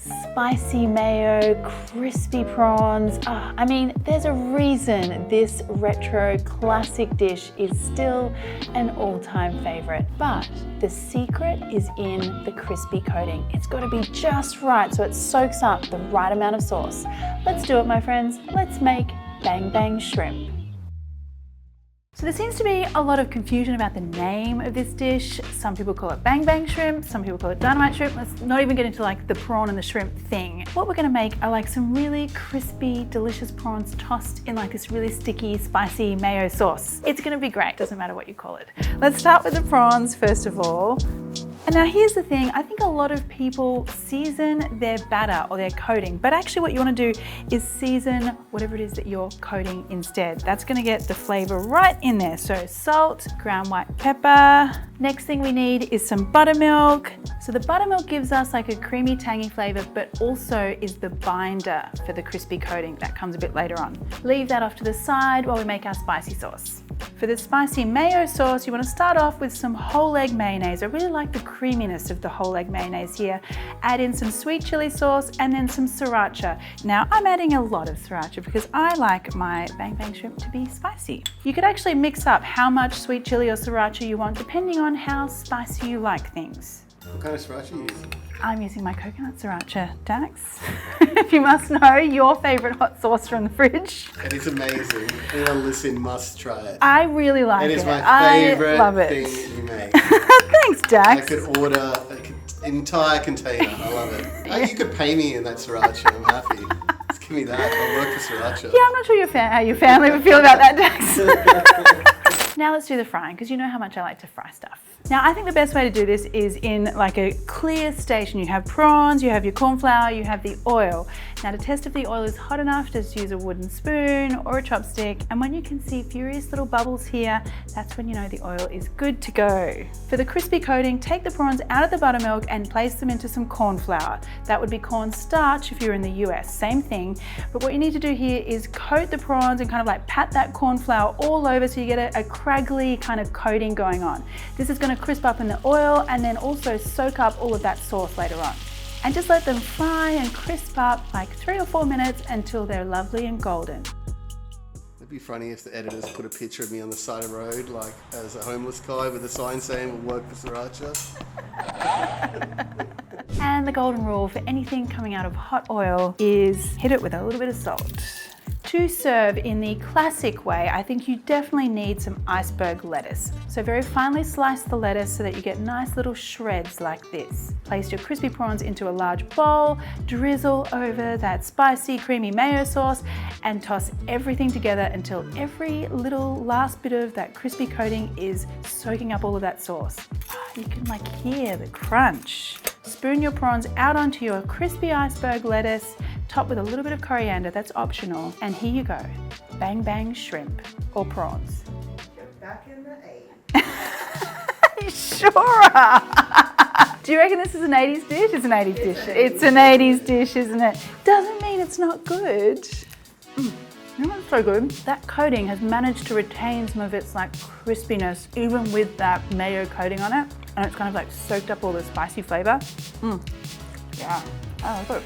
spicy mayo, crispy prawns. I mean, there's a reason this retro classic dish is still an all-time favorite. But the secret is in the crispy coating. It's got to be just right so it soaks up the right amount of sauce. Let's do it, my friends. Let's make Bang Bang Shrimp. So there seems to be a lot of confusion about the name of this dish. Some people call it Bang Bang Shrimp, some people call it Dynamite Shrimp. Let's not even get into like the prawn and the shrimp thing. What we're gonna make are like some really crispy, delicious prawns tossed in like this really sticky, spicy mayo sauce. It's gonna be great, doesn't matter what you call it. Let's start with the prawns first of all. And now here's the thing, I think a lot of people season their batter or their coating, but actually what you want to do is season whatever it is that you're coating instead. That's going to get the flavor right in there. So salt, ground white pepper. Next thing we need is some buttermilk. So the buttermilk gives us like a creamy, tangy flavor, but also is the binder for the crispy coating. That comes a bit later on. Leave that off to the side while we make our spicy sauce. For the spicy mayo sauce, you want to start off with some whole egg mayonnaise. I really like the creaminess of the whole egg mayonnaise here. Add in some sweet chili sauce and then some sriracha. Now I'm adding a lot of sriracha because I like my Bang Bang Shrimp to be spicy. You could actually mix up how much sweet chili or sriracha you want depending on how spicy you like things. What kind of sriracha are you using? I'm using my coconut sriracha, Dax. If you must know, your favorite hot sauce from the fridge. It is amazing. Anyone listening must try it. I really like it. It is my favorite thing you make. Thanks, Dax. I could order an entire container. I love it. You could pay me in that sriracha. I'm happy. Just give me that. I'll work for sriracha. Yeah, I'm not sure how your family would feel about that, Dax. Now let's do the frying, because you know how much I like to fry stuff. Now I think the best way to do this is in like a clear station. You have prawns, you have your corn flour, you have the oil. Now to test if the oil is hot enough, just use a wooden spoon or a chopstick. And when you can see furious little bubbles here, that's when you know the oil is good to go. For the crispy coating, take the prawns out of the buttermilk and place them into some corn flour. That would be corn starch if you're in the US, same thing. But what you need to do here is coat the prawns and kind of like pat that corn flour all over so you get a craggly kind of coating going on. This is going to crisp up in the oil and then also soak up all of that sauce later on. And just let them fry and crisp up like 3 or 4 minutes until they're lovely and golden. It'd be funny if the editors put a picture of me on the side of the road, like as a homeless guy with a sign saying we'll work for sriracha. And the golden rule for anything coming out of hot oil is hit it with a little bit of salt. To serve in the classic way, I think you definitely need some iceberg lettuce. So very finely slice the lettuce so that you get nice little shreds like this. Place your crispy prawns into a large bowl, drizzle over that spicy, creamy mayo sauce, and toss everything together until every little last bit of that crispy coating is soaking up all of that sauce. You can like hear the crunch. Spoon your prawns out onto your crispy iceberg lettuce, top with a little bit of coriander, that's optional. And here you go, Bang Bang Shrimp or prawns. Get back in the 80s. You sure are. Do you reckon this is an 80s dish? It's an 80s dish. It's an 80s dish, isn't it? Doesn't mean it's not good. You know what's so good? That coating has managed to retain some of its like crispiness even with that mayo coating on it. And it's kind of like soaked up all the spicy flavor. Yeah, I like it.